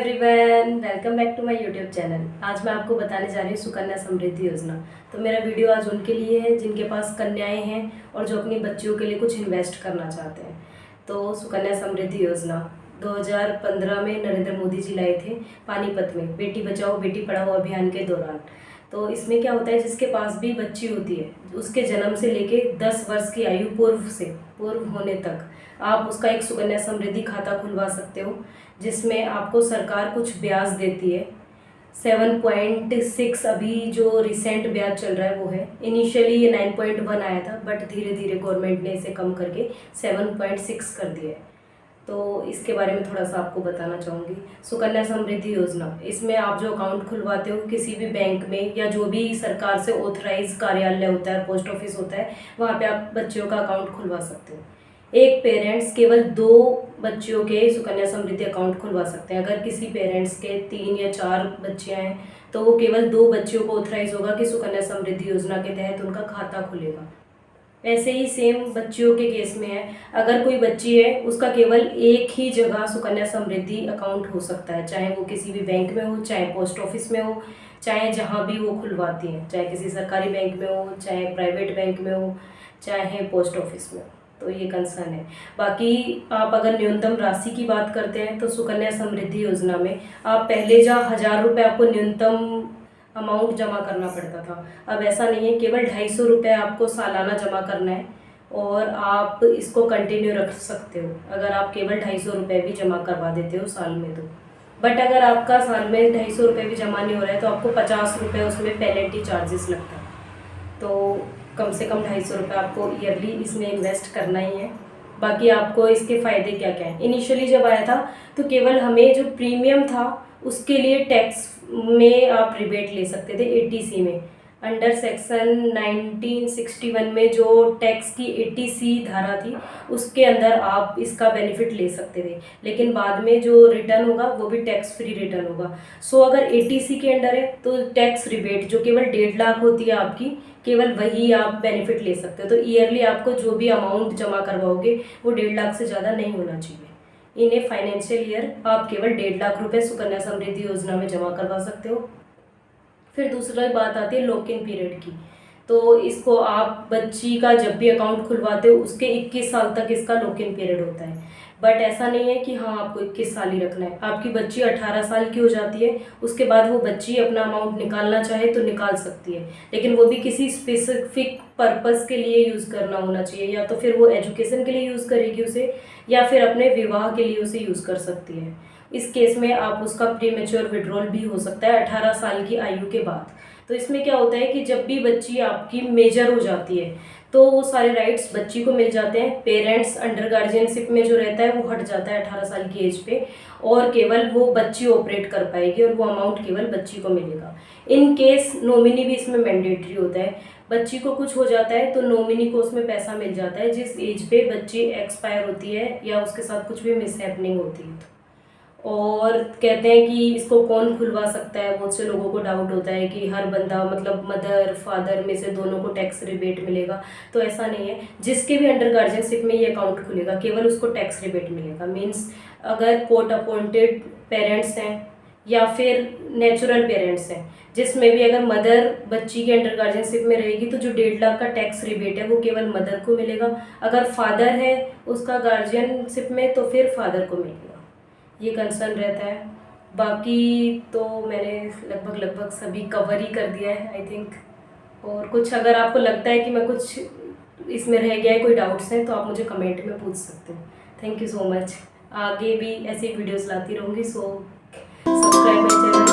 Everyone, welcome back to my YouTube channel. आज मैं आपको बताने जा रही हूँ सुकन्या समृद्धि योजना। तो मेरा वीडियो आज उनके लिए है जिनके पास कन्याएं हैं और जो अपनी बच्चियों के लिए कुछ इन्वेस्ट करना चाहते हैं। तो सुकन्या समृद्धि योजना 2015 में नरेंद्र मोदी जी लाए थे पानीपत में बेटी बचाओ बेटी पढ़ाओ अभियान के दौरान। तो इसमें क्या होता है, जिसके पास भी बच्ची होती है उसके जन्म से लेके 10 वर्ष की आयु पूर्व होने तक आप उसका एक सुकन्या समृद्धि खाता खुलवा सकते हो, जिसमें आपको सरकार कुछ ब्याज देती है। 7.6 अभी जो रिसेंट ब्याज चल रहा है वो है। इनिशियली ये 9.1 आया था, बट धीरे धीरे गवर्नमेंट ने इसे कम करके 7.6 कर दिया है। तो इसके बारे में थोड़ा सा आपको बताना चाहूँगी। सुकन्या समृद्धि योजना, इसमें आप जो अकाउंट खुलवाते हो किसी भी बैंक में या जो भी सरकार से ऑथराइज कार्यालय होता है, पोस्ट ऑफिस होता है, वहाँ पे आप बच्चियों का अकाउंट खुलवा सकते हो। एक पेरेंट्स केवल 2 बच्चियों के सुकन्या समृद्धि अकाउंट खुलवा सकते हैं। अगर किसी पेरेंट्स के 3 या 4 बच्चियाँ हैं तो वो केवल 2 बच्चियों को ऑथराइज होगा कि सुकन्या समृद्धि योजना के तहत उनका खाता खुलेगा। ऐसे ही सेम बच्चियों के केस में है, अगर कोई बच्ची है उसका केवल एक ही जगह सुकन्या समृद्धि अकाउंट हो सकता है, चाहे वो किसी भी बैंक में हो, चाहे पोस्ट ऑफिस में हो, चाहे जहाँ भी वो खुलवाती हैं, चाहे किसी सरकारी बैंक में हो, चाहे प्राइवेट बैंक में हो, चाहे पोस्ट ऑफिस में हो। तो ये कंसर्न है। बाकी आप अगर न्यूनतम राशि की बात करते हैं तो सुकन्या समृद्धि योजना में आप पहले जहाँ 1000 रुपये आपको न्यूनतम अमाउंट जमा करना पड़ता था, अब ऐसा नहीं है। केवल 250 रुपये आपको सालाना जमा करना है और आप इसको कंटिन्यू रख सकते हो अगर आप केवल 250 रुपये भी जमा करवा देते हो साल में तो। बट अगर आपका साल में 250 रुपये भी जमा नहीं हो रहा है तो आपको 50 रुपये उसमें पेनल्टी चार्जेस लगता है। तो कम से कम 250 रुपये आपको ईयरली इसमें इन्वेस्ट करना ही है। बाकी आपको इसके फ़ायदे क्या क्या हैं। इनिशियली जब आया था तो केवल हमें जो प्रीमियम था उसके लिए टैक्स में आप रिबेट ले सकते थे 80C में। अंडर सेक्शन 1961 में जो टैक्स की 80C धारा थी उसके अंदर आप इसका बेनिफिट ले सकते थे, लेकिन बाद में जो रिटर्न होगा वो भी टैक्स फ्री रिटर्न होगा। सो अगर 80C के अंडर है तो टैक्स रिबेट जो केवल 1.5 लाख होती है आपकी, केवल वही आप बेनिफिट ले सकते हो। तो ईयरली आपको जो भी अमाउंट जमा करवाओगे वो 1.5 लाख से ज़्यादा नहीं होना चाहिए। इन ए फाइनेंशियल ईयर आप केवल 1.5 लाख रुपए सुकन्या समृद्धि योजना में जमा करवा सकते हो। फिर दूसरी बात आती है लॉक इन पीरियड की। तो इसको आप बच्ची का जब भी अकाउंट खुलवाते हो उसके 21 साल तक इसका लॉक इन पीरियड होता है। बट ऐसा नहीं है कि हाँ आपको 21 साल ही रखना है। आपकी बच्ची 18 साल की हो जाती है, उसके बाद वो बच्ची अपना अमाउंट निकालना चाहे तो निकाल सकती है, लेकिन वो भी किसी स्पेसिफिक पर्पस के लिए यूज़ करना होना चाहिए। या तो फिर वो एजुकेशन के लिए यूज़ करेगी उसे, या फिर अपने विवाह के लिए उसे यूज़ कर सकती है। इस केस में आप उसका प्री मैच्योर विड्रॉल भी हो सकता है 18 साल की आयु के बाद। तो इसमें क्या होता है कि जब भी बच्ची आपकी मेजर हो जाती है तो वो सारे राइट्स बच्ची को मिल जाते हैं। पेरेंट्स अंडर गार्जियनशिप में जो रहता है वो हट जाता है 18 साल की एज पे, और केवल वो बच्ची ऑपरेट कर पाएगी और वो अमाउंट केवल बच्ची को मिलेगा। इन केस नॉमिनी भी इसमें मैंडेटरी होता है। बच्ची को कुछ हो जाता है तो नॉमिनी को उसमें पैसा मिल जाता है जिस एज पे बच्ची एक्सपायर होती है या उसके साथ कुछ भी मिसहैपनिंग होती है। और कहते हैं कि इसको कौन खुलवा सकता है, बहुत से लोगों को डाउट होता है कि हर बंदा मतलब मदर फादर में से दोनों को टैक्स रिबेट मिलेगा। तो ऐसा नहीं है, जिसके भी अंडर गार्जियनशिप में ये अकाउंट खुलेगा केवल उसको टैक्स रिबेट मिलेगा। मीन्स अगर कोर्ट अपॉइंटेड पेरेंट्स हैं या फिर नेचुरल पेरेंट्स हैं, जिसमें भी अगर मदर बच्ची के अंडर गार्जियनशिप में रहेगी तो जो 1.5 लाख का टैक्स रिबेट है वो केवल मदर को मिलेगा। अगर फादर है उसका गार्जियनशिप में तो फिर फादर को मिलेगा। ये कंसर्न रहता है। बाकी तो मैंने लगभग सभी कवर ही कर दिया है आई थिंक। और कुछ अगर आपको लगता है कि मैं कुछ इसमें रह गया है, कोई डाउट्स हैं, तो आप मुझे कमेंट में पूछ सकते हो। Thank you so much. आगे भी ऐसी वीडियोस लाती रहूँगी। So subscribe my channel.